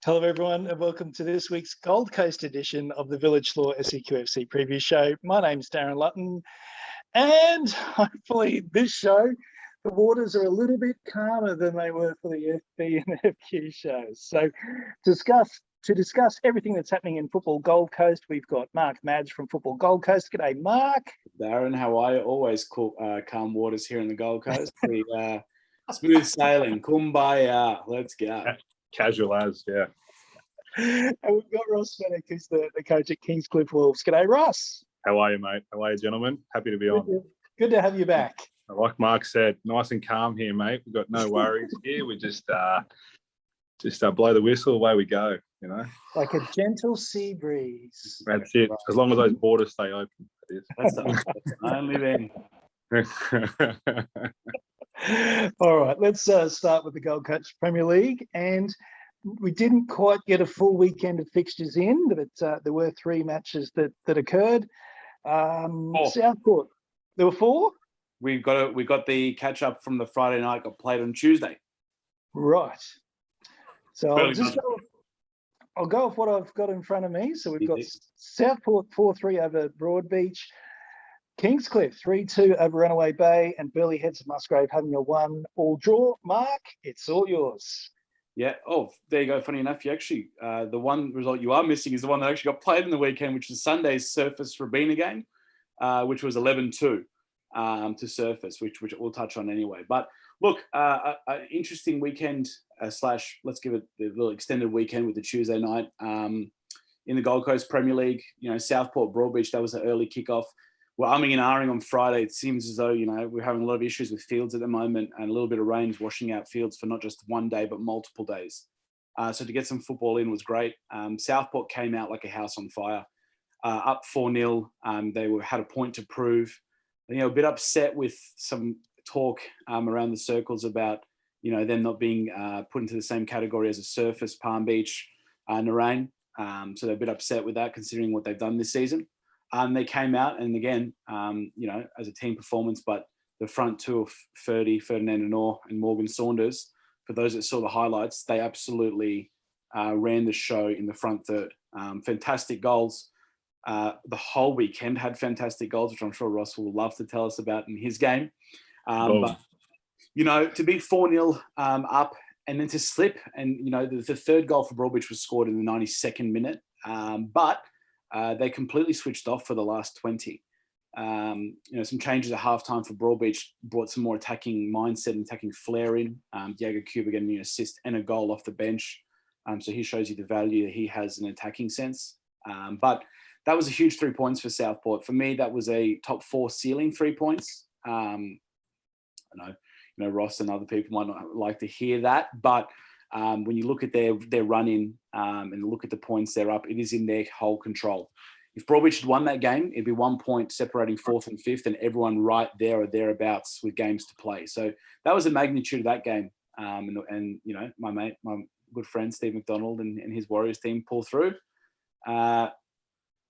Hello, everyone, and welcome to this week's Gold Coast edition of the Village Law SEQFC preview show. My name's Darren Lutton, and hopefully this show, the waters are a little bit calmer than they were for the FB and FQ shows. So to discuss everything that's happening in Football Gold Coast, we've got Mark Madge from Football Gold Coast. G'day, Mark. Darren, how are you? Always cool, calm waters here in the Gold Coast. Smooth sailing, kumbaya. Let's go. Casual as, yeah. And we've got Ross Fenech, who's the coach at Kingscliff Wolves. G'day, Ross. How are you, mate? How are you, gentlemen? Happy to be on. Good to have you back. Like Mark said, nice and calm here, mate. We've got no worries here. We just blow the whistle, away we go, you know. Like a gentle sea breeze. That's it. As long as those borders stay open. That's the only thing. All right, let's start with the Gold Coast Premier League. And we didn't quite get a full weekend of fixtures in, but there were three matches that occurred. Southport, there were four? We got the catch up from the Friday night, got played on Tuesday. Right. So I'll go off what I've got in front of me. So we've got Southport 4-3 over Broadbeach, Kingscliff 3-2 over Runaway Bay, and Burleigh Heads of Musgrave having a 1-1 draw. Mark, it's all yours. Yeah. Oh, there you go. Funny enough, you actually the one result you are missing is the one that actually got played in the weekend, which is Sunday's Surface Rabina game, which was 11-2 to Surface, which we'll touch on anyway. But look, an interesting weekend slash let's give it the little extended weekend with the Tuesday night in the Gold Coast Premier League. You know, Southport Broadbeach, that was an early kickoff. We're umming and ahhing on Friday. It seems as though, you know, we're having a lot of issues with fields at the moment, and a little bit of rain is washing out fields for not just one day, but multiple days. So to get some football in was great. Southport came out like a house on fire, up 4-0. They had a point to prove. You know, a bit upset with some talk around the circles about, you know, them not being put into the same category as a Surface, Palm Beach, Narain. So they're a bit upset with that, considering what they've done this season. They came out, and again, you know, as a team performance, but the front two of Ferdy, Ferdinand Anor, and Morgan Saunders, for those that saw the highlights, they absolutely ran the show in the front third. Fantastic goals. The whole weekend had fantastic goals, which I'm sure Ross will love to tell us about in his game. But, you know, to be 4-0 up and then to slip, and, you know, the third goal for Broadbeach was scored in the 92nd minute. But they completely switched off for the last 20. You know, some changes at halftime for Broadbeach brought some more attacking mindset and attacking flair in. Diego Cuba getting an assist and a goal off the bench. So he shows you the value that he has in an attacking sense. But that was a huge 3 points for Southport. For me, that was a top 4 ceiling 3 points. I know, you know, Ross and other people might not like to hear that, but when you look at their run-in and look at the points they're up, it is in their whole control. If Broadbeach had won that game, it'd be 1 point separating 4th and 5th, and everyone right there or thereabouts with games to play. So that was the magnitude of that game. And you know, my good friend Steve McDonald and his Warriors team pull through.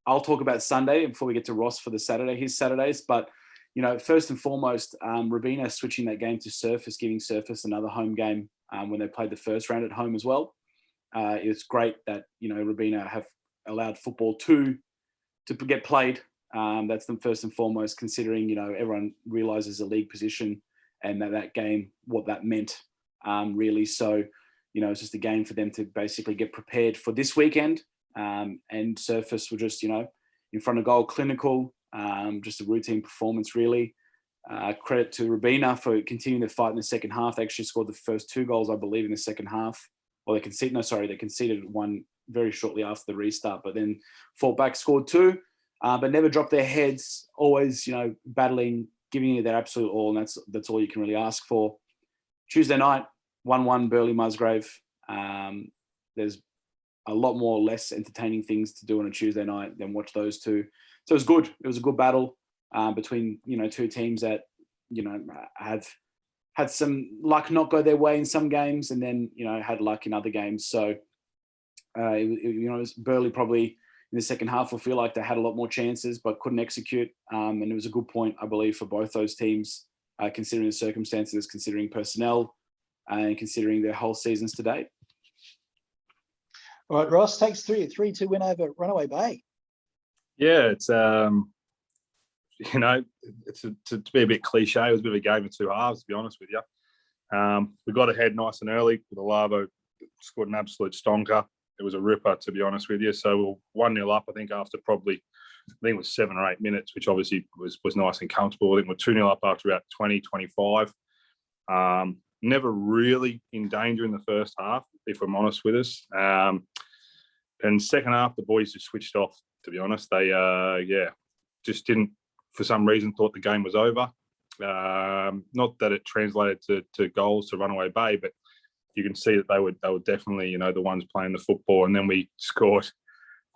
I'll talk about Sunday before we get to Ross for his Saturdays. But, you know, first and foremost, Rabina switching that game to Surface, giving Surface another home game when they played the first round at home as well. It's great that, you know, Rabina have allowed football to get played. That's them first and foremost, considering, you know, everyone realises the league position and that game, what that meant, really. So, you know, it's just a game for them to basically get prepared for this weekend. And Surface were just, you know, in front of goal, clinical, just a routine performance, really. Credit to Rabina for continuing to fight in the second half. They actually scored the first 2 goals, I believe, in the second half. Or they conceded one very shortly after the restart, but then fought back, scored 2, but never dropped their heads, always, you know, battling, giving it their absolute all, and that's all you can really ask for. Tuesday night, 1-1 Burleigh Musgrave. There's a lot more less entertaining things to do on a Tuesday night than watch those two. So it was good. It was a good battle between, you know, two teams that, you know, have had some luck not go their way in some games, and then, you know, had luck in other games. So, you know, Burleigh probably in the second half will feel like they had a lot more chances, but couldn't execute. And it was a good point, I believe, for both those teams, considering the circumstances, considering personnel, and considering their whole seasons to date. All right, Ross takes 3-2 win over Runaway Bay. Yeah, it's to be a bit cliche, it was a bit of a game of two halves, to be honest with you. We got ahead nice and early with Alavo, scored an absolute stonker. It was a ripper, to be honest with you. So we were 1-0 up, I think, after probably, I think it was 7 or 8 minutes, which obviously was nice and comfortable. I think we're 2-0 up after about 20, 25. Never really in danger in the first half, if I'm honest with us. And second half, the boys just switched off, to be honest. They, just didn't, for some reason, thought the game was over. Not that it translated to goals to Runaway Bay, but you can see that they were definitely, the ones playing the football. And then we scored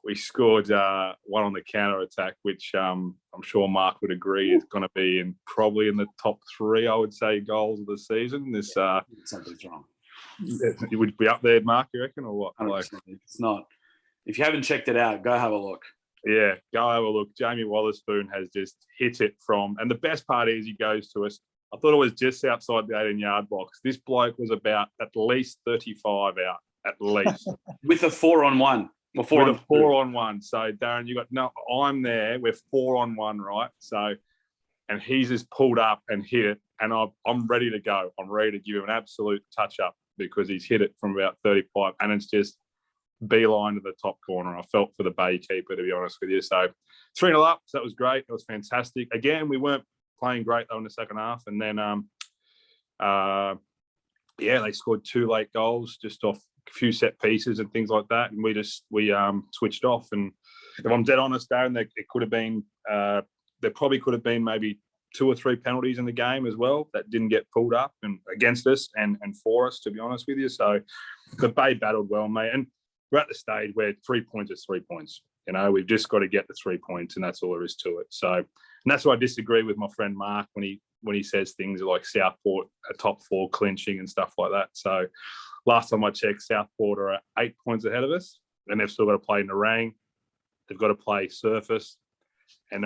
one on the counter attack, which I'm sure Mark would agree is going to be probably in the top 3, I would say, goals of the season. Something's wrong. It would be up there, Mark, you reckon, or what? Like, it's not. If you haven't checked it out, go have a look. Yeah, go have a look. Jamie Wotherspoon has just hit it from, and the best part is he goes to us. I thought it was just outside the 18-yard box. This bloke was about at least 35 out, at least. With a 4-on-1. Or 4-on-1. So, Darren, I'm there. We're 4-on-1, right? So, and he's just pulled up and hit it, and I'm ready to go. I'm ready to give him an absolute touch-up because he's hit it from about 35, and it's just beeline to the top corner. I felt for the Bay keeper, to be honest with you. So 3-0 up, so that was great. It was fantastic. Again, we weren't playing great though in the second half, and then they scored 2 late goals just off a few set pieces and things like that, and we switched off. And if I'm dead honest, Darren, there probably could have been maybe 2 or 3 penalties in the game as well that didn't get pulled up and against us and for us, to be honest with you. So the Bay battled well, mate, and we're at the stage where 3 points is 3 points. We've just got to get the 3 points, and that's all there is to it. So, and that's why I disagree with my friend Mark when he says things like Southport a top 4 clinching and stuff like that. So, last time I checked, Southport are 8 points ahead of us, and they've still got to play Nerang. They've got to play Surface, and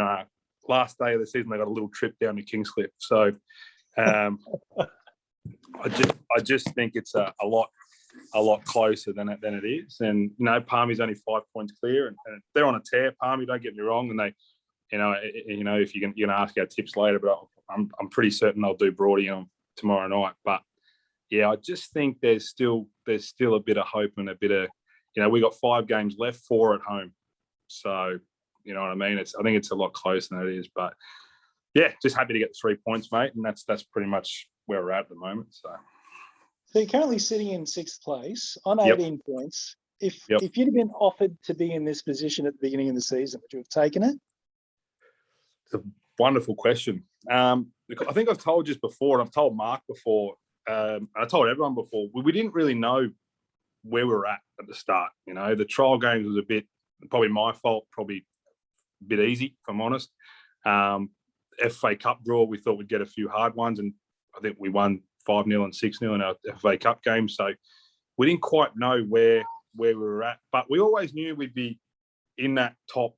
last day of the season they got a little trip down to Kingscliff. So, I just think it's a lot closer than it is. And, Palmy's only 5 points clear, and they're on a tear. Palmy, don't get me wrong. And they, if you're going to ask our tips later, but I'm pretty certain they'll do Broady on tomorrow night. But yeah, I just think there's still a bit of hope and a bit of, we got 5 games left, 4 at home. So, you know what I mean? I think it's a lot closer than it is. But yeah, just happy to get the 3 points, mate. And that's pretty much where we're at the moment. So you're currently sitting in 6th place on 18 points. If you'd have been offered to be in this position at the beginning of the season, would you have taken it? It's a wonderful question. I think I've told you before, and I've told Mark before, and I told everyone before, we didn't really know where we were at the start. The trial games was a bit, probably my fault, probably a bit easy, if I'm honest. FA Cup draw, we thought we'd get a few hard ones, and I think we won 5-0 and 6-0 in our FA Cup game. So we didn't quite know where we were at, but we always knew we'd be in that top.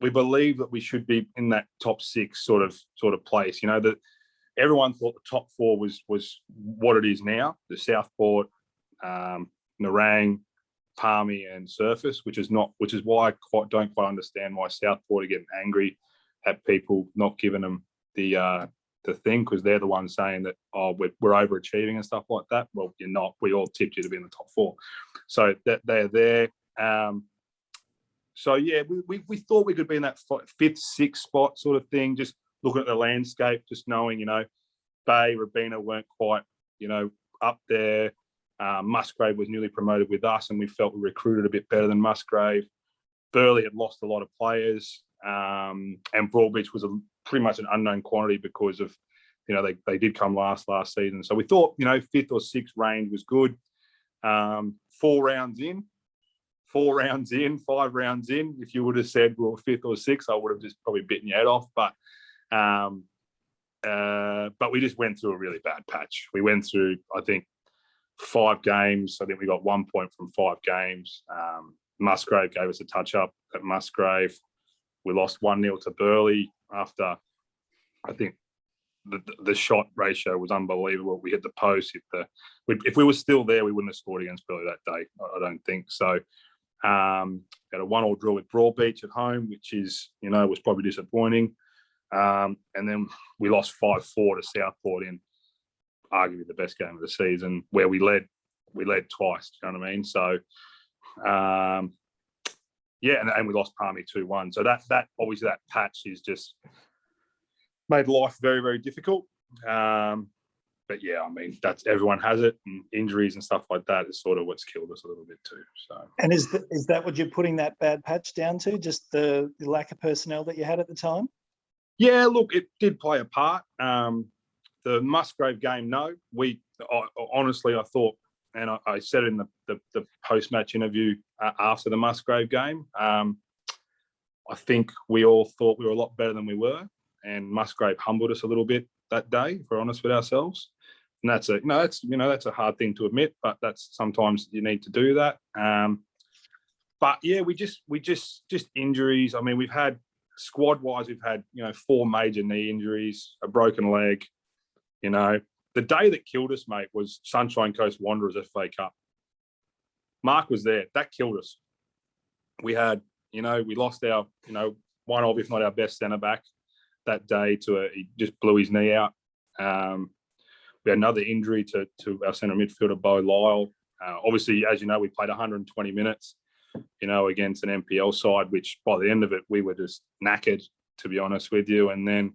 We believe that we should be in that top 6 sort of place. That everyone thought the top 4 was what it is now: the Southport, Nerang, Palmy, and Surface, which is why I don't quite understand why Southport are getting angry at people not giving them the thing, because they're the ones saying that, we're overachieving and stuff like that. Well, you're not. We all tipped you to be in the top 4, so that they're there. So yeah, we thought we could be in that 5th, 6th spot sort of thing. Just looking at the landscape, just knowing, Bay, Robina weren't quite, up there. Musgrave was newly promoted with us, and we felt we recruited a bit better than Musgrave. Burley had lost a lot of players, and Broadbeach was pretty much an unknown quantity because of, they did come last season. So we thought, 5th or 6th range was good. 4 rounds in, 5 rounds in. If you would have said, well, 5th or 6th, I would have just probably bitten your head off. But we just went through a really bad patch. We went through, I think, 5 games. I think we got 1 point from 5 games. Musgrave gave us a touch-up at Musgrave. We lost 1-0 to Burley after, I think, the shot ratio was unbelievable. We hit the post. If we were still there, we wouldn't have scored against Burley that day. I don't think so. Got a 1-1 draw with Broadbeach at home, which is, was probably disappointing. And then we lost 5-4 to Southport in arguably the best game of the season, where we led twice. You know what I mean? So, and we lost Palmy 2-1. So that obviously that patch is just made life very, very difficult. But yeah, I mean, that's everyone has it, and injuries and stuff like that is sort of what's killed us a little bit too. So, and is that what you're putting that bad patch down to? Just the lack of personnel that you had at the time? Yeah, look, it did play a part. The Musgrave game, no. Honestly, I thought, and I said in the post-match interview after the Musgrave game, I think we all thought we were a lot better than we were, and Musgrave humbled us a little bit that day, if we're honest with ourselves. And that's a hard thing to admit, but that's sometimes you need to do that. But yeah, we just injuries. I mean, we've had squad-wise, we've had 4 major knee injuries, a broken leg. The day that killed us, mate, was Sunshine Coast Wanderers FA Cup. Mark was there. That killed us. We had, we lost our, one of, if not our best centre back that day he just blew his knee out. We had another injury to our centre midfielder, Bo Lyle. Obviously, as you know, we played 120 minutes, against an NPL side, which by the end of it, we were just knackered, to be honest with you. And then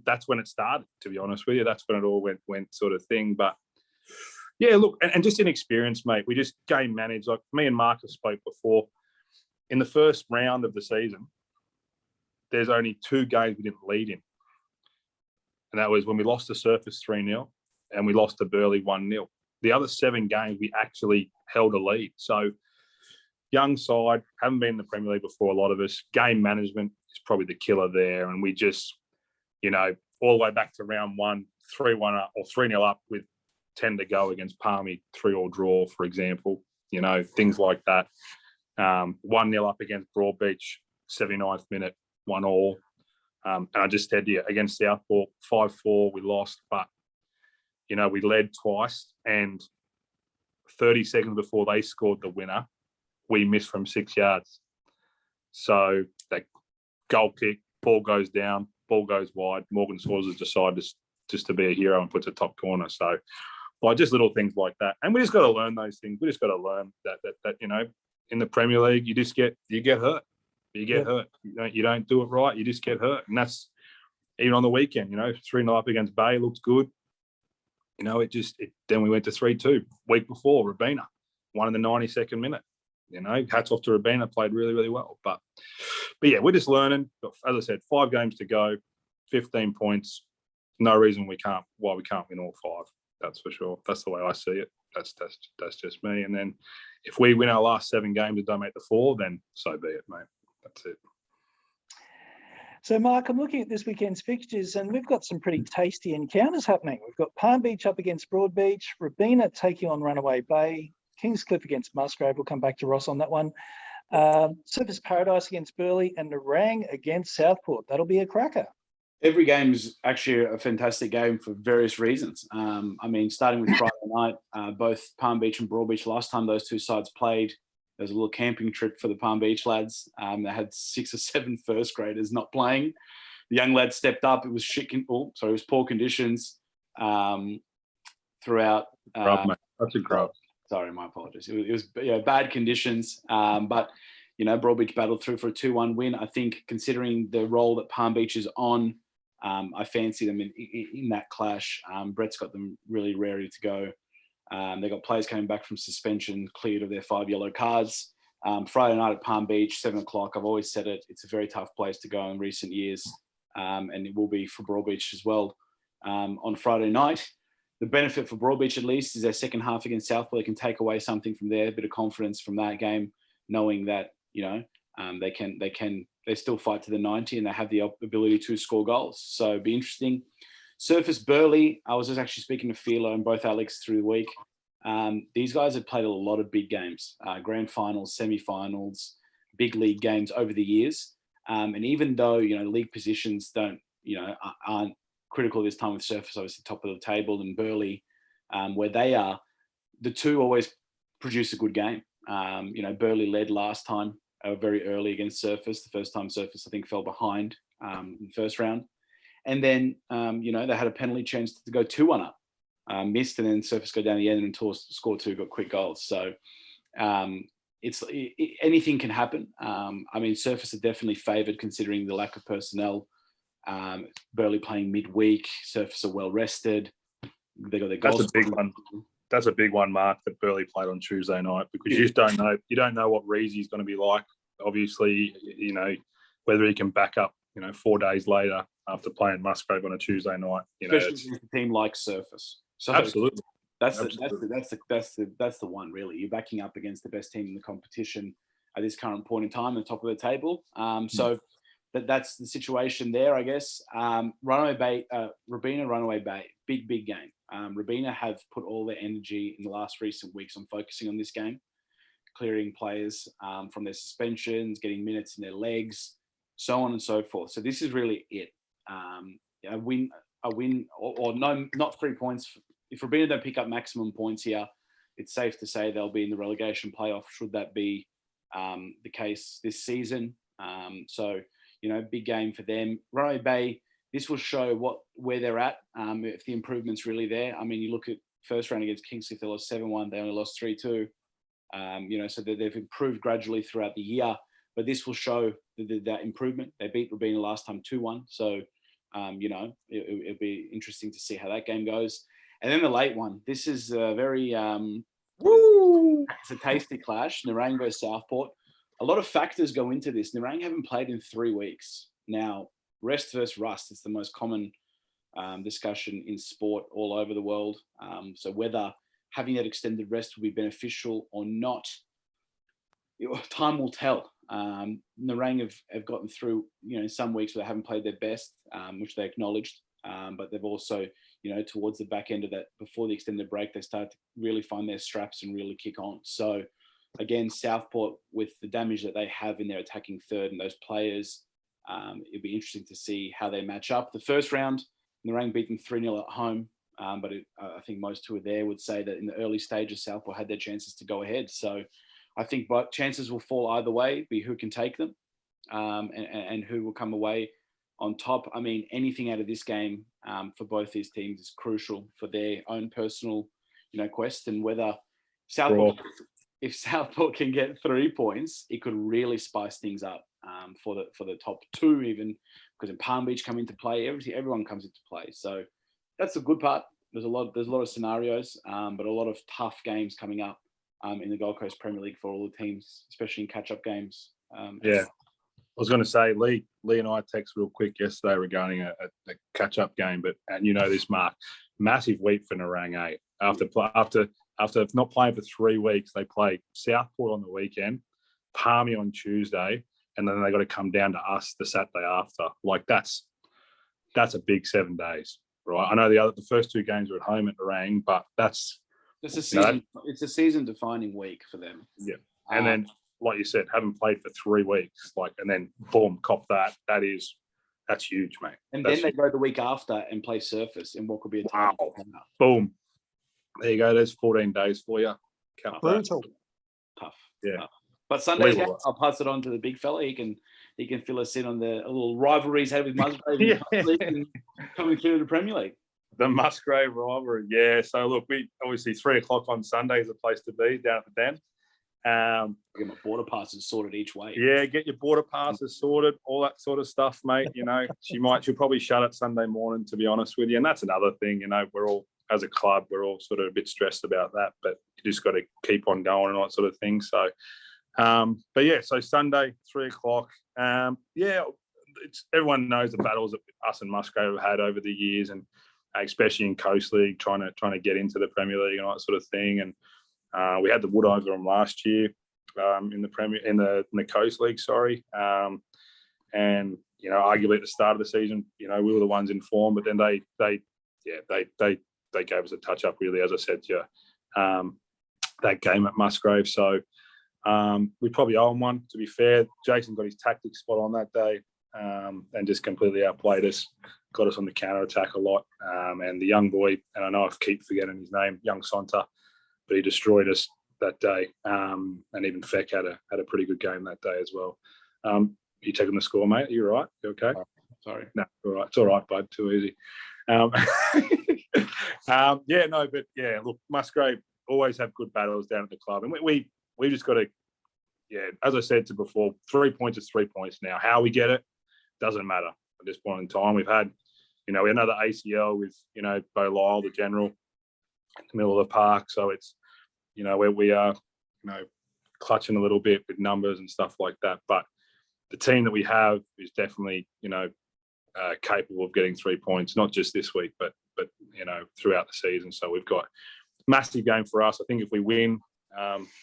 that's when it started, to be honest with you. That's when it all went sort of thing. But yeah, look, and just inexperience, mate. We just game managed. Like me and Marcus spoke before. In the first round of the season, there's only 2 games we didn't lead in. And that was when we lost to Surface 3-0 and we lost to Burleigh 1-0. The other 7 games, we actually held a lead. So young side, haven't been in the Premier League before, a lot of us. Game management is probably the killer there. And we just, all the way back to round 1, 3-1 up or 3-0 up with 10 to go against Palmy, 3-3 draw, for example, things like that. 1-0 up against Broadbeach, 79th minute, 1-1. And I just said to you, against Southport, 5-4, we lost, but, we led twice, and 30 seconds before they scored the winner, we missed from 6 yards. So that goal kick, ball goes down, ball goes wide. Morgan Sawers has decided just to be a hero and puts a top corner. So, just little things like that. And we just got to learn those things. We just got to learn that in the Premier League, you get hurt. You get hurt. You don't do it right. You just get hurt. And that's even on the weekend, 3-0 up against Bay looks good. Then we went to 3-2. Week before, Rabina won in the 92nd minute. Hats off to Rabina, played really, really well. But yeah, we're just learning. As I said, 5 games to go, 15 points. No reason why we can't win all 5. That's for sure. That's the way I see it. That's just me. And then if we win our last 7 games and don't make the 4, then so be it, mate. That's it. So, Mark, I'm looking at this weekend's fixtures, and we've got some pretty tasty encounters happening. We've got Palm Beach up against Broadbeach, Rabina taking on Runaway Bay, Kingscliff against Musgrave. We'll come back to Ross on that one. Surfers Paradise against Burleigh, and Narang against Southport. That'll be a cracker. Every game is actually a fantastic game for various reasons. Starting with Friday night, both Palm Beach and Broadbeach, last time those 2 sides played, there was a little camping trip for the Palm Beach lads. They had 6 or 7 first graders not playing. The young lads stepped up. It was it was poor conditions throughout. That's a grub. Sorry, my apologies. It was bad conditions, but Broadbeach battled through for a 2-1 win. I think, considering the role that Palm Beach is on, I fancy them in that clash. Brett's got them really ready to go. They've got players coming back from suspension, cleared of their 5 yellow cards. Friday night at Palm Beach, 7 o'clock. I've always said it. It's a very tough place to go in recent years, and it will be for Broadbeach as well. On Friday night, the benefit for Broadbeach, at least, is their second half against Southport. They can take away something from there, a bit of confidence from that game, knowing that they still fight to the 90 and they have the ability to score goals. So it'd be interesting. Surface Burleigh, I was just actually speaking to Philo and both Alex through the week. These guys have played a lot of big games, grand finals, semi-finals, big league games over the years. And even though, league positions aren't critical this time with Surface, obviously top of the table, and Burleigh, where they are, the 2 always produce a good game. Burley led last time very early against Surfers. The first time Surfers, I think, fell behind in the first round. And then, they had a penalty chance to go 2-1 up, missed, and then Surfers go down the end and scored 2, got quick goals. So anything can happen. Surfers are definitely favoured considering the lack of personnel. Burley playing midweek. Surfers are well rested. They got their goals. That's a big one. That's a big one, Mark, that Burley played on Tuesday night, because you just don't know. You don't know what Reezy's going to be like. Obviously, whether he can back up, 4 days later after playing Musgrave on a Tuesday night. Especially against a team like Surfers. So absolutely. That's the one, really. You're backing up against the best team in the competition at this current point in time, at the top of the table. So that's the situation there, I guess. Runaway Bay, Robina, Runaway Bay, big game. Robina have put all their energy in the last recent weeks on focusing on this game, clearing players from their suspensions, getting minutes in their legs, so on and so forth. So this is really it. A win, or no, not 3 points. If Robina don't pick up maximum points here, it's safe to say they'll be in the relegation playoff, should that be the case this season. Big game for them. Runaway Bay, this will show where they're at, if the improvement's really there. You look at first round against Kingscliff, they lost 7-1, they only lost 3-2. So they've improved gradually throughout the year, but this will show that improvement. They beat Robina last time 2-1. So, it'll be interesting to see how that game goes. And then the late one, this is a very, it's a tasty clash. Nerang versus Southport. A lot of factors go into this. Nerang haven't played in 3 weeks. Now, rest versus rust, it's the most common discussion in sport all over the world. So whether having that extended rest will be beneficial or not, time will tell. Nerang have gotten through, some weeks where they haven't played their best, which they acknowledged. But they've also, towards the back end of that, before the extended break, they started to really find their straps and really kick on. So again, Southport, with the damage that they have in their attacking third and those players, it'll be interesting to see how they match up. The first round, Nerang beat them 3-0 at home. But I think most who were there would say that in the early stages, Southport had their chances to go ahead. So I think both chances will fall either way, be who can take them and who will come away on top. Anything out of this game for both these teams is crucial for their own personal, quest, and whether Southport, if Southport can get 3 points, it could really spice things up for the top 2, even because in Palm Beach come into play, everyone comes into play. So that's the good part. There's a lot of scenarios, but a lot of tough games coming up in the Gold Coast Premier League for all the teams, especially in catch-up games. I was going to say, Lee and I texted real quick yesterday regarding a catch-up game, and this, Mark, massive week for Nerang. After not playing for 3 weeks, they play Southport on the weekend, Palmy on Tuesday, and then they got to come down to us the Saturday after. That's a big 7 days, right? I know the first 2 games were at home at Nerang, but that's a season. It's a season-defining week for them. Yeah, and then, like you said, haven't played for 3 weeks, and then boom, cop that. That's huge, mate. And then they go the week after and play Surface in what could be a time. Wow. Boom. There you go. There's 14 days for you. Brutal. Tough. Yeah. Tough. But Sunday's game, I'll pass it on to the big fella. He can fill us in on the little rivalry he's had with Musgrave and coming through the Premier League. The Musgrave rivalry, yeah. So look, we obviously 3:00 on Sunday is the place to be down at the Den. Get my border passes sorted each way. Yeah, get your border passes sorted, all that sort of stuff, mate. She'll probably shut it Sunday morning, to be honest with you. And that's another thing, we're all, as a club, we're all sort of a bit stressed about that, but you just got to keep on going and all that sort of thing. So, so Sunday, 3:00. Everyone knows the battles that us and Musgrave have had over the years, and especially in Coast League, trying to get into the Premier League and all that sort of thing. And we had the wood over them last year in the Coast League, sorry. And arguably at the start of the season, we were the ones in form, but then they gave us a touch up, really, as I said to you, that game at Musgrave. So we probably owe them one, to be fair. Jason got his tactics spot on that day and just completely outplayed us, got us on the counter attack a lot. And the young boy, and I know I keep forgetting his name, young Sonta, but he destroyed us that day, and even Fenech had a pretty good game that day as well. You taking the score, mate? Are you all right? You okay? Sorry. No, all right. It's all right, bud. Too easy. Yeah, no, but yeah, look, Musgrave always have good battles down at the club, and we just got to, yeah, as I said to before, 3 points is 3 points now. How we get it doesn't matter at this point in time. We've had, we had another ACL with, Bo Lyle, the general, in the middle of the park. So it's, where we are, clutching a little bit with numbers and stuff like that. But the team that we have is definitely, capable of getting 3 points, not just this week, but throughout the season. So we've got a massive game for us. I think if we win,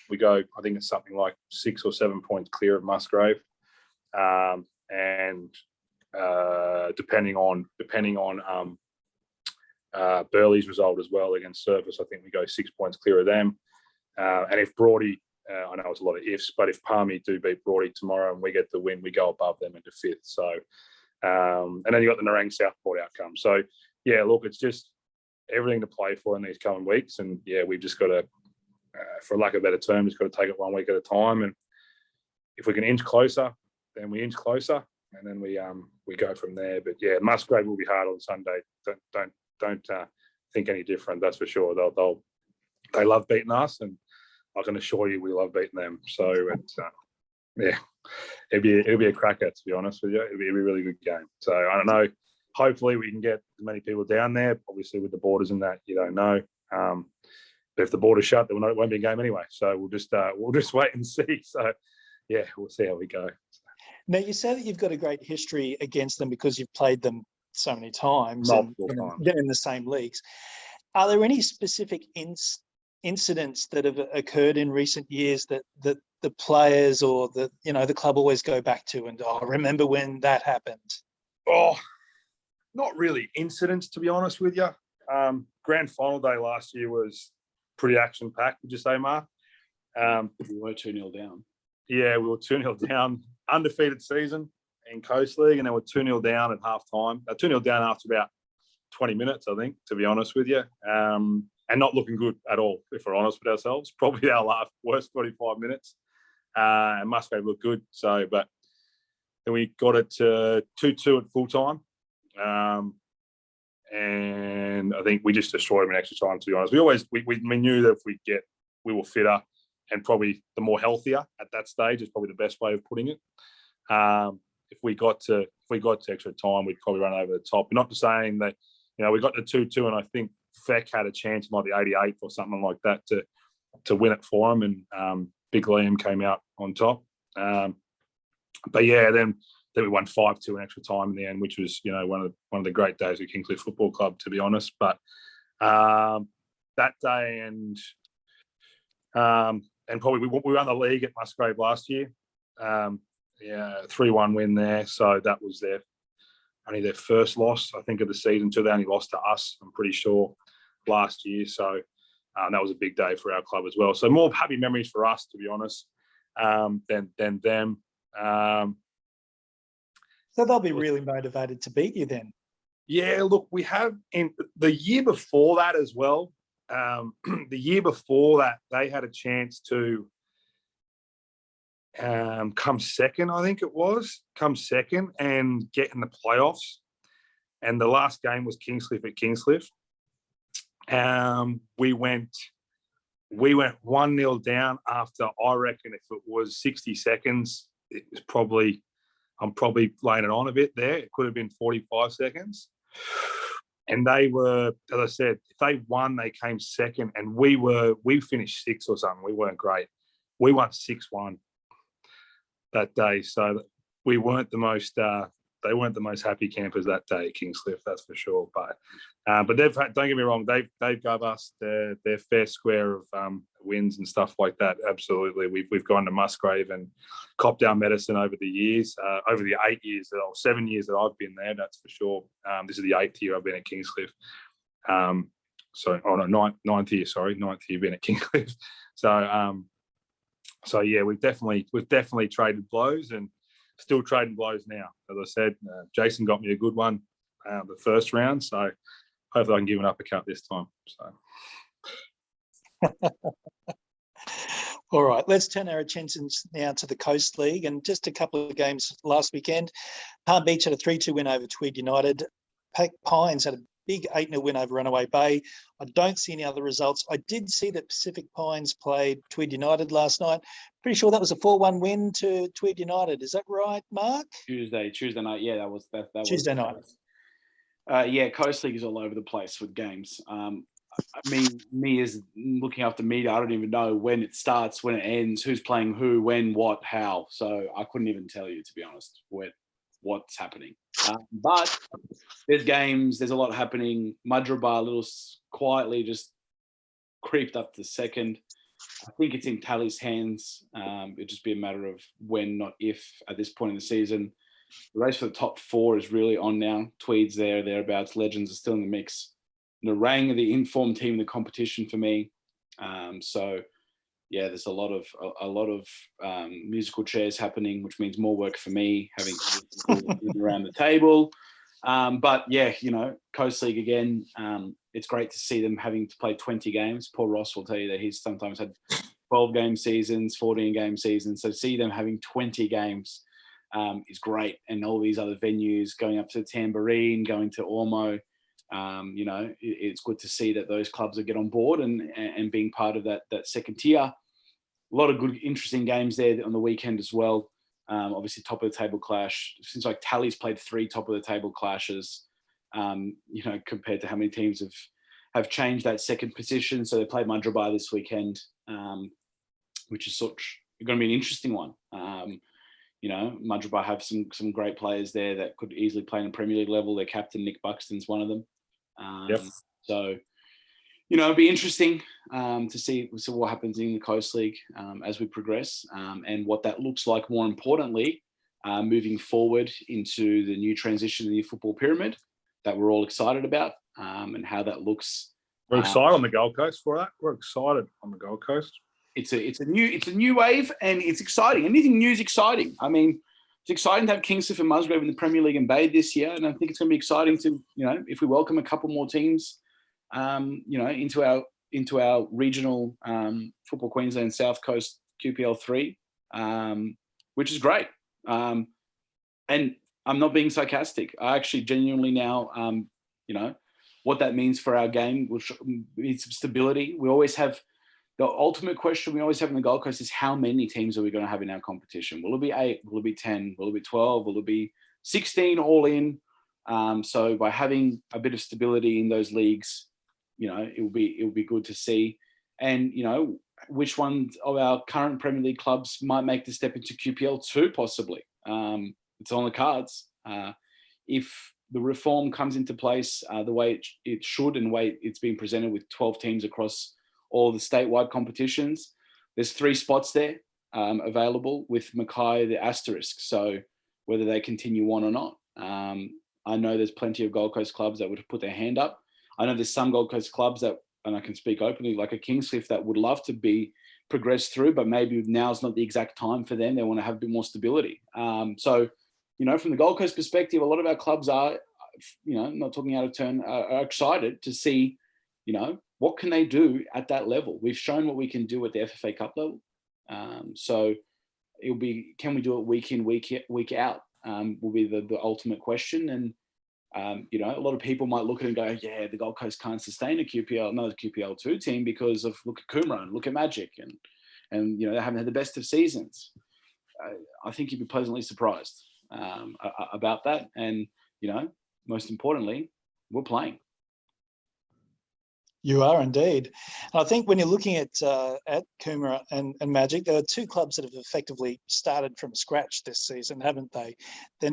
we go, I think it's something like 6 or 7 points clear of Musgrave. And depending on Burley's result as well against Surface, I think we go 6 points clear of them. And if Broady, I know it's a lot of ifs, but if Palmy do beat Broady tomorrow and we get the win, we go above them into 5th. So, and then you got the Nerang Southport outcome. So, yeah, look, it's just everything to play for in these coming weeks. And yeah, we've just got to, for lack of a better term, just got to take it 1 week at a time. And if we can inch closer, then we inch closer, and then we go from there. But yeah, Musgrave will be hard on Sunday. Don't think any different. That's for sure. They love beating us, and I can assure you we love beating them. So it's yeah, it'll be a cracker, to be honest with you. It'll be a really good game. So I don't know. Hopefully we can get as many people down there. Obviously with the borders and that, you don't know. But if the border's shut, then it won't be a game anyway. So we'll just wait and see. So yeah, we'll see how we go. Now, you say that you've got a great history against them because you've played them so many times. Multiple times. They're in the same leagues. Are there any specific incidents that have occurred in recent years that the players or the club always go back to and, remember when that happened? Oh, not really incidents, to be honest with you. Grand final day last year was pretty action-packed, would you say, Mark? We were 2-0 down. Yeah, we were 2-0 down, undefeated season in Coast League, and then we're 2-0 down at half-time. 2-0 down after about 20 minutes, I think, to be honest with you, and not looking good at all, if we're honest with ourselves. Probably our worst 45 minutes, and Musgrave looked good. So, but then we got it to 2-2 at full-time, and I think we just destroyed them in extra time, to be honest. We knew that if we were fitter, and probably the more healthier at that stage is probably the best way of putting it. If we got to extra time, we'd probably run over the top. Not saying that, we got to 2-2, and I think Fenech had a chance, might be 88th or something like that, to win it for him, and Big Liam came out on top. But yeah, then we won 5-2 in extra time in the end, which was one of the great days of Kingscliff Football Club, to be honest. But that day and probably we won the league at Musgrave last year. 3-1 win there. So that was only their first loss, I think, of the season too. They only lost to us, I'm pretty sure, last year. So that was a big day for our club as well. So more happy memories for us, to be honest, than them. So they'll be really motivated to beat you then. Yeah, look, we have in the year before that as well. The year before that, they had a chance to come second, I think it was, and get in the playoffs. And the last game was Kingscliff at Kingscliff. We went 1-0 down after, I reckon, if it was 60 seconds, it was probably, I'm probably laying it on a bit there. It could have been 45 seconds. And they were, as I said, if they won, they came second, and we finished 6th or something. We weren't great. We won 6-1 that day. So we weren't the most, they weren't the most happy campers that day at Kingscliff, that's for sure. But they've had, don't get me wrong, they've gave us their fair square of wins and stuff like that. Absolutely, we've gone to Musgrave and copped our medicine over the years, over the 8 years or 7 years that I've been there. That's for sure. This is the 8th year I've been at Kingscliff. Ninth year being at Kingscliff. So yeah, we've definitely traded blows and still trading blows now. As I said, Jason got me a good one the first round, so hopefully I can give an uppercut this time. So All right, let's turn our attentions now to the Coast League, and just a couple of games last weekend. Palm Beach had a 3-2 win over Tweed United. Pines had a big 8-0 win over Runaway Bay. I don't see any other results. I did see that Pacific Pines played Tweed United last night. Pretty sure that was a 4-1 win to Tweed United. Is that right, Mark? Tuesday night. Yeah, that was Tuesday night. Yeah, Coast League is all over the place with games. Me as looking after media, I don't even know when it starts, when it ends, who's playing who, when, what, how. So I couldn't even tell you, to be honest, what's happening. But there's games, there's a lot happening. Madraba a little quietly just creeped up to second. I think it's in Tally's hands. It'd just be a matter of when, not if, at this point in the season. The race for the top 4 is really on now. Tweed's thereabouts. Legends are still in the mix. Narang are the informed team in the competition for me. So yeah, there's a lot of musical chairs happening, which means more work for me having around the table. But yeah, Coast League again. It's great to see them having to play 20 games. Paul Ross will tell you that he's sometimes had 12-game seasons, 14-game seasons. So see them having 20 games is great. And all these other venues going up to Tamborine, going to Ormo. It's good to see that those clubs are get on board and being part of that second tier. A lot of good, interesting games there on the weekend as well. Obviously, top of the table clash. Since like Tally's played 3 top of the table clashes, compared to how many teams have changed that second position. So they played Madraba this weekend, which is going to be an interesting one. Madraba have some great players there that could easily play in a Premier League level. Their captain, Nick Buxton's one of them. Yep. So, it'd be interesting to see what happens in the Coast League as we progress and what that looks like, more importantly, moving forward into the new transition in the football pyramid that we're all excited about and how that looks. We're excited on the Gold Coast for that. We're excited on the Gold Coast. It's a new wave, and it's exciting. Anything new is exciting. I mean, it's exciting to have Kingscliff and Musgrave in the Premier League and Bay this year, and I think it's going to be exciting to, if we welcome a couple more teams, into our regional Football Queensland South Coast QPL 3, which is great. And I'm not being sarcastic. I actually genuinely now, what that means for our game, which needs some stability. We always have. The ultimate question we always have in the Gold Coast is how many teams are we going to have in our competition? Will it be 8? Will it be 10? Will it be 12? Will it be 16 all in? So by having a bit of stability in those leagues, it will be good to see. And, which ones of our current Premier League clubs might make the step into QPL 2 possibly. It's on the cards. If the reform comes into place the way it should and the way it's been presented with 12 teams across all the statewide competitions, there's 3 spots there available with Mackay, the asterisk. So whether they continue on or not. I know there's plenty of Gold Coast clubs that would put their hand up. I know there's some Gold Coast clubs that, and I can speak openly, like a Kingscliff, that would love to be progressed through, but maybe now's not the exact time for them. They want to have a bit more stability. So, from the Gold Coast perspective, a lot of our clubs are, not talking out of turn, are excited to see, what can they do at that level? We've shown what we can do at the FFA Cup level. So it'll be, can we do it week in, week out? Will be the ultimate question. And, a lot of people might look at it and go, yeah, the Gold Coast can't sustain another QPL 2 team because of, look at Coomera and look at Magic and they haven't had the best of seasons. I think you'd be pleasantly surprised about that. And, most importantly, we're playing. You are indeed. And I think when you're looking at Coomera and Magic, there are 2 clubs that have effectively started from scratch this season, haven't they? They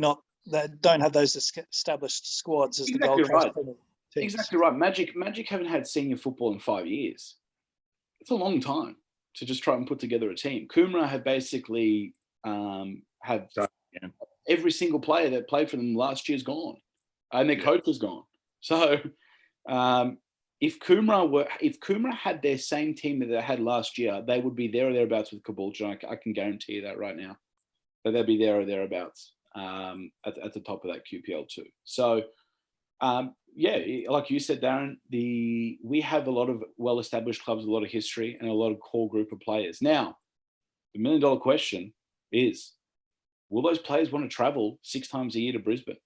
don't have those established squads as exactly the Gold Coast right. teams. Exactly right. Magic haven't had senior football in 5 years. It's a long time to just try and put together a team. Coomera have basically every single player that played for them last year's gone, and their coach was gone. So. If Coomera had their same team that they had last year, they would be there or thereabouts with Caboolture. I can guarantee you that right now. That they'd be there or thereabouts at the top of that QPL 2. So, like you said, Darren, we have a lot of well-established clubs, a lot of history, and a lot of core group of players. Now, the $1 million question is, will those players want to travel 6 times a year to Brisbane?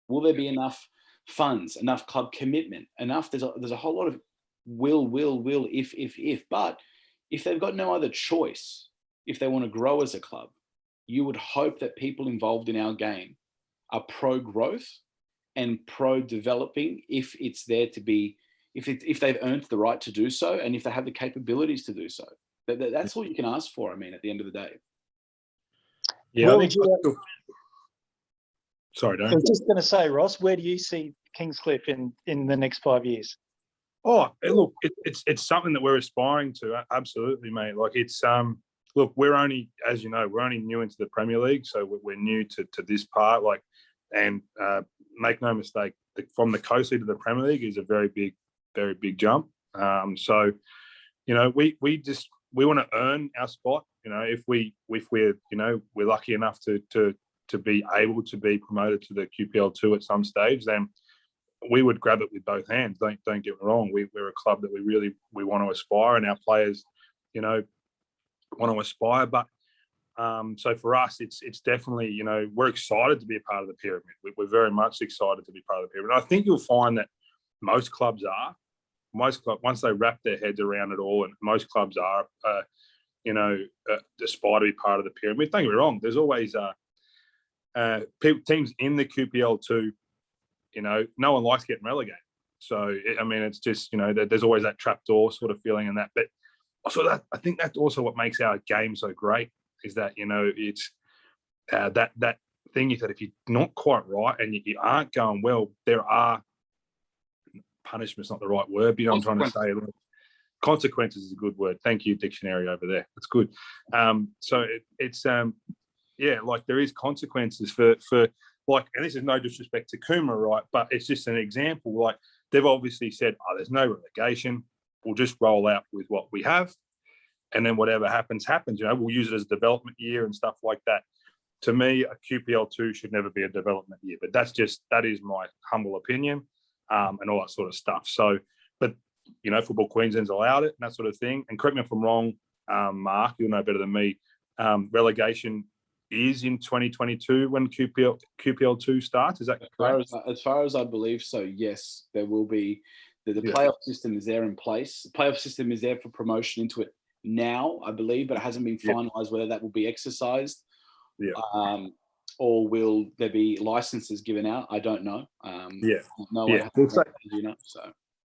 Will there be enough funds, enough club commitment, enough? There's a whole lot of will, if. But if they've got no other choice, if they want to grow as a club, you would hope that people involved in our game are pro-growth and pro-developing if it's there to be, if they've earned the right to do so, and if they have the capabilities to do so. That's all you can ask for, I mean, at the end of the day. Yeah, I sorry, Darren. was just going to say, Ross, where do you see Kingscliff in the next 5 years? Oh, look, it's something that we're aspiring to. Absolutely, mate. Like it's look, we're only, as you know, we're only new into the Premier League, so we're new to this part. Like, and make no mistake, from the Coast League to the Premier League is a very big jump. So, you know, we want to earn our spot. You know, if we're lucky enough to be able to be promoted to the QPL2 at some stage, then we would grab it with both hands. Don't get me wrong. We're a club that we want to aspire, and our players, you know, want to aspire. But so for us, it's definitely, you know, we're excited to be a part of the pyramid. We're very much excited to be part of the pyramid. And I think you'll find that most clubs are. Most clubs, once they wrap their heads around it all, and most clubs are, you know, aspire to be part of the pyramid. Don't get me wrong. There's always teams in the QPL2. You know, no one likes getting relegated. So, I mean, it's just, you know, there's always that trapdoor sort of feeling and that. But also I think that's also what makes our game so great, is that, you know, it's that thing is that if you're not quite right and you aren't going well, there are, punishment's not the right word, but you know what I'm trying to say. Consequences is a good word. Thank you, dictionary over there. That's good. So it's yeah, like there is consequences for like, and this is no disrespect to Kuma, right? But it's just an example. Like they've obviously said, oh, there's no relegation. We'll just roll out with what we have. And then whatever happens, happens. You know, we'll use it as a development year and stuff like that. To me, a QPL2 should never be a development year. But that is my humble opinion, and all that sort of stuff. So, but, you know, Football Queensland's allowed it and that sort of thing. And correct me if I'm wrong, Mark, you'll know better than me. Relegation is in 2022 when QPL2 starts. Is that correct? As far as I believe so, yes, there will be. The playoff system is there in place. The playoff system is there for promotion into it now, I believe, but it hasn't been finalised whether that will be exercised. Yeah. Or will there be licenses given out? I don't know. No one has, you know. So.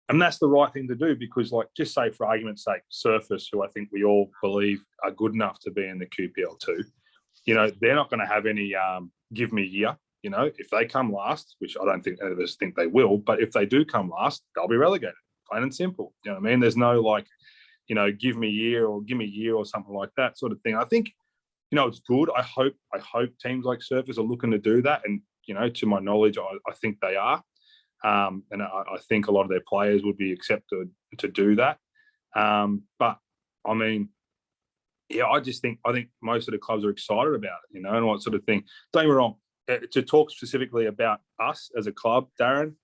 And that's the right thing to do, because, like, just say for argument's sake, Surface, who I think we all believe are good enough to be in the QPL2, you know, they're not going to have any give me a year. You know, if they come last, which I don't think any of us think they will, but if they do come last, they'll be relegated, plain and simple. You know what I mean? There's no, like, you know, give me a year or something like that sort of thing. I think, you know, it's good. I hope teams like Surface are looking to do that. And, you know, to my knowledge, I think they are. And I think a lot of their players would be accepted to do that. But, I mean, yeah, I think most of the clubs are excited about it, you know, and all that sort of thing. Don't get me wrong. To talk specifically about us as a club, Darren,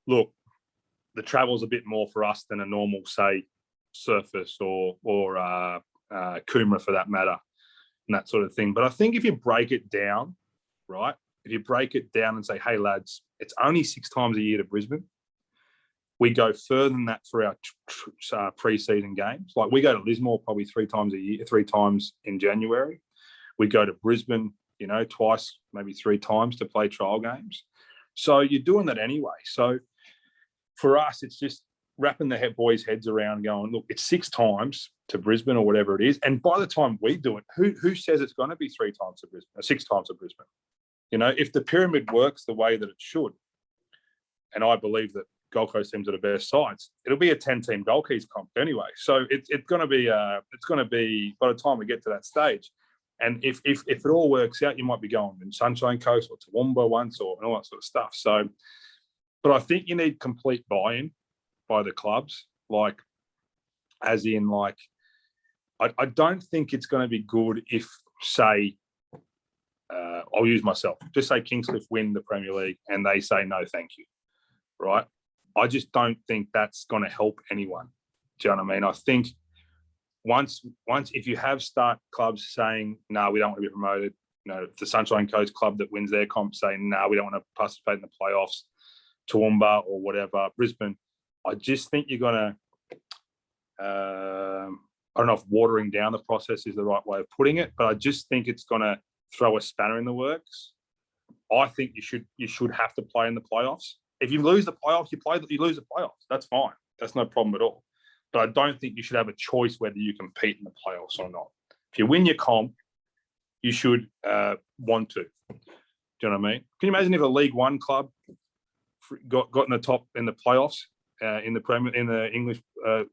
look, the travel's a bit more for us than a normal, say, Surface or Coomera for that matter, and that sort of thing. But I think if you break it down, right, if you break it down and say, hey, lads, it's only 6 times a year to Brisbane. We go further than that for our pre-season games. Like, we go to Lismore probably 3 times a year, 3 times in January. We go to Brisbane, you know, twice, maybe 3 times to play trial games. So you're doing that anyway. So for us, it's just wrapping the boys' heads around going, look, it's 6 times to Brisbane or whatever it is. And by the time we do it, who says it's going to be 3 times to Brisbane or 6 times to Brisbane? You know, if the pyramid works the way that it should, and I believe that Gold Coast teams are the best sides, it'll be a 10-team Gold Keys comp anyway. So it's going to be by the time we get to that stage. And if it all works out, you might be going in Sunshine Coast or Toowoomba once and all that sort of stuff. So, but I think you need complete buy-in by the clubs. Like, as in, like, I don't think it's going to be good if, say, I'll use myself. Just say Kingscliff win the Premier League and they say no, thank you. Right? I just don't think that's going to help anyone. Do you know what I mean? I think once if you have start clubs saying, no, we don't want to be promoted, if the Sunshine Coast club that wins their comp saying, no, we don't want to participate in the playoffs, Toowoomba or whatever, Brisbane, I just think you're going to, I don't know if watering down the process is the right way of putting it, but I just think it's going to throw a spanner in the works. I think you should have to play in the playoffs. If you lose the playoffs, you lose the playoffs. That's fine. That's no problem at all. But I don't think you should have a choice whether you compete in the playoffs or not. If you win your comp, you should want to. Do you know what I mean? Can you imagine if a League One club got in the top in the playoffs in the English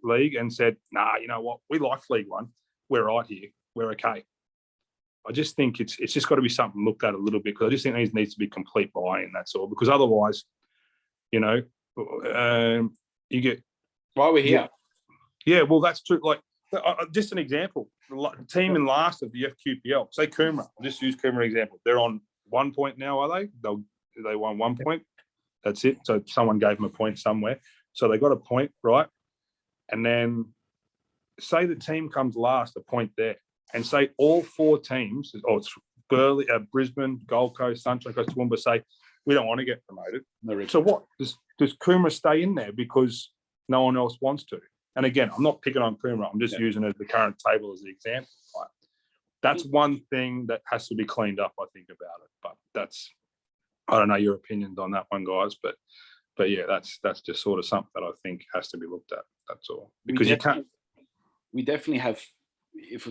league and said, "Nah, you know what? We like League One. We're right here. We're okay." I just think it's just got to be something looked at a little bit, because I just think there needs to be complete buy-in. That's all. Because otherwise, you get why we're here. Yeah, well, that's true. Like, just an example: the team in last of the FQPL, say Coomera. I'll just use Coomera example. They're on 1 point now, are they? They won 1 point. That's it. So someone gave them a point somewhere. So they got a point, right? And then say the team comes last, a point there, and say all 4 teams, or it's Burleigh, Brisbane, Gold Coast, Sunshine Coast, Toowoomba, say we don't want to get promoted. No, so what? Does Coomera stay in there because no one else wants to? And again, I'm not picking on Coomera. I'm just using it as the current table as the example. Right? That's one thing that has to be cleaned up, I think, about it. But I don't know your opinions on that one, guys. But yeah, that's just sort of something that I think has to be looked at. That's all. Because we definitely have,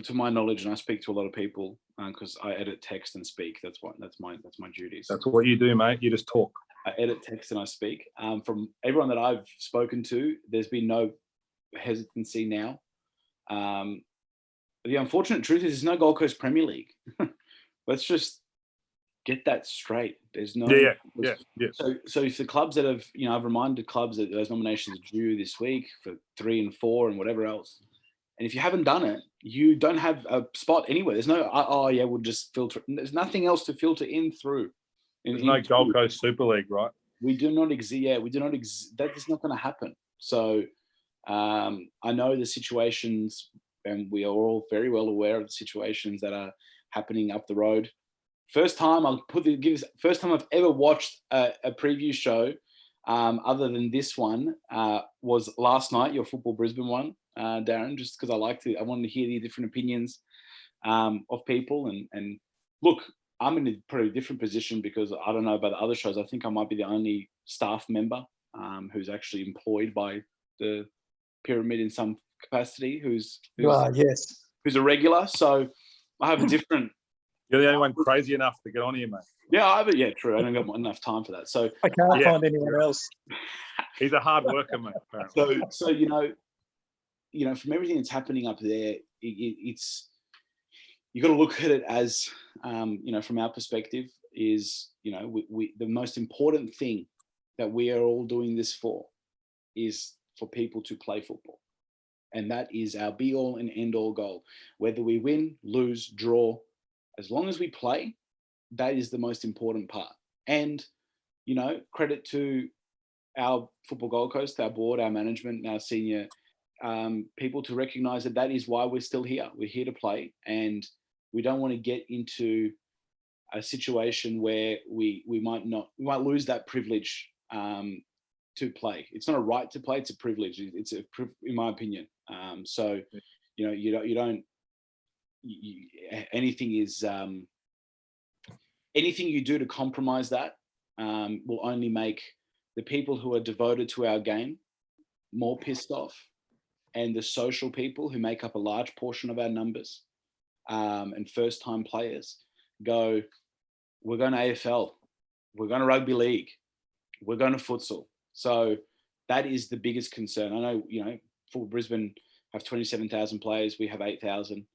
to my knowledge, and I speak to a lot of people because I edit text and speak. That's my duties. That's what you do, mate. You just talk. I edit text and I speak. From everyone that I've spoken to, there's been no hesitancy now. The unfortunate truth is there's no Gold Coast Premier League. Let's just get that straight. There's no. Yeah. So if the clubs that have, I've reminded clubs that those nominations are due this week for 3 and 4 and whatever else. And if you haven't done it, you don't have a spot anywhere. There's no, we'll just filter. There's nothing else to filter in through. There's no Gold Coast Super League, right? We do not exist. Yeah, we do not exist. That is not going to happen. So I know the situations, and we are all very well aware of the situations that are happening up the road. First time I've ever watched a preview show, other than this one, was last night, your Football Brisbane one, Darren, just because I wanted to hear the different opinions of people. And look, I'm in a pretty different position because I don't know about the other shows. I think I might be the only staff member who's actually employed by the pyramid in some capacity, who's a regular. So I have a different. You're the only one crazy enough to get on here, mate. Yeah, true. I don't got enough time for that. So I can't find anyone else. He's a hard worker, mate. Apparently. So from everything that's happening up there, it's you got to look at it as from our perspective is we the most important thing that we are all doing this for is for people to play football, and that is our be all and end all goal. Whether we win, lose, draw. As long as we play, that is the most important part. And, credit to our Football Gold Coast, our board, our management, our senior people to recognise that is why we're still here. We're here to play, and we don't want to get into a situation where we might lose that privilege to play. It's not a right to play; it's a privilege. It's in my opinion. Anything you do to compromise that will only make the people who are devoted to our game more pissed off, and the social people who make up a large portion of our numbers and first-time players go, we're going to AFL, we're going to rugby league, we're going to futsal. So that is the biggest concern. I know, for Brisbane have 27,000 players, we have 8,000.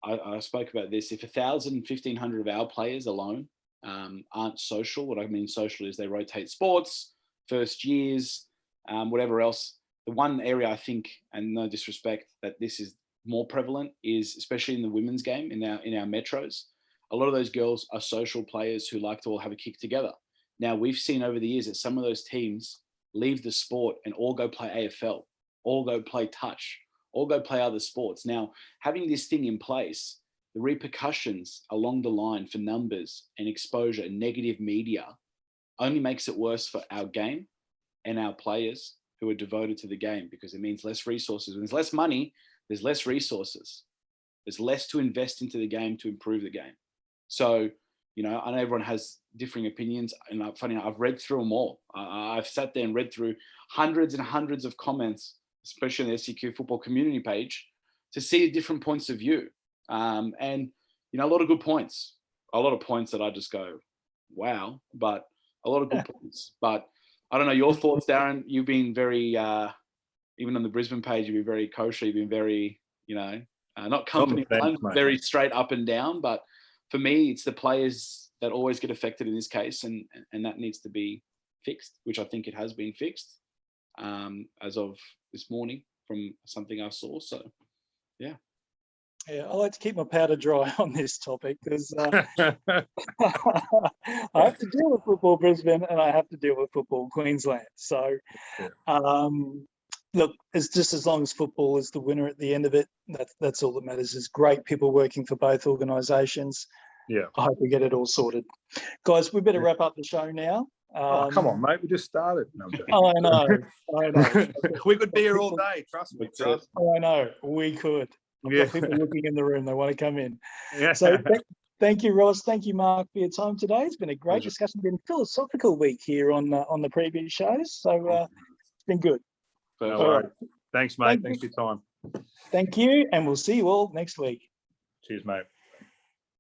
I spoke about this. If 1,000, 1,500 of our players alone aren't social, what I mean social is they rotate sports, first years, whatever else. The one area I think, and no disrespect, that this is more prevalent is, especially in the women's game, in our metros, a lot of those girls are social players who like to all have a kick together. Now, we've seen over the years that some of those teams leave the sport and all go play AFL, all go play touch, or go play other sports. Now, having this thing in place, the repercussions along the line for numbers and exposure and negative media only makes it worse for our game and our players who are devoted to the game, because it means less resources. When there's less money, there's less resources. There's less to invest into the game to improve the game. So, I know everyone has differing opinions, and funny enough, I've read through them all. I've sat there and read through hundreds and hundreds of comments, especially on the SEQ football community page, to see different points of view. And, a lot of good points, a lot of points that I just go, wow, but a lot of good points. But I don't know your thoughts, Darren. You've been very, even on the Brisbane page, you've been very kosher. You've been very, not company, very straight up and down. But for me, it's the players that always get affected in this case, and that needs to be fixed, which I think it has been fixed as of this morning from something I saw. So, yeah. Yeah, I like to keep my powder dry on this topic because I have to deal with Football Brisbane and I have to deal with Football Queensland. So, look, it's just as long as football is the winner at the end of it, that's all that matters. There's great people working for both organisations. Yeah. I hope we get it all sorted. Guys, we better wrap up the show now. Come on, mate. We just started. No, I know. We could be here all day. Trust me. I know. We could. I've got people looking in the room. They want to come in. Yeah. So thank you, Ross. Thank you, Mark, for your time today. It's been a great discussion. It's been a philosophical week here on the previous shows. So it's been good. No worries. Thanks, mate. Thanks for your time. Thank you. And we'll see you all next week. Cheers, mate.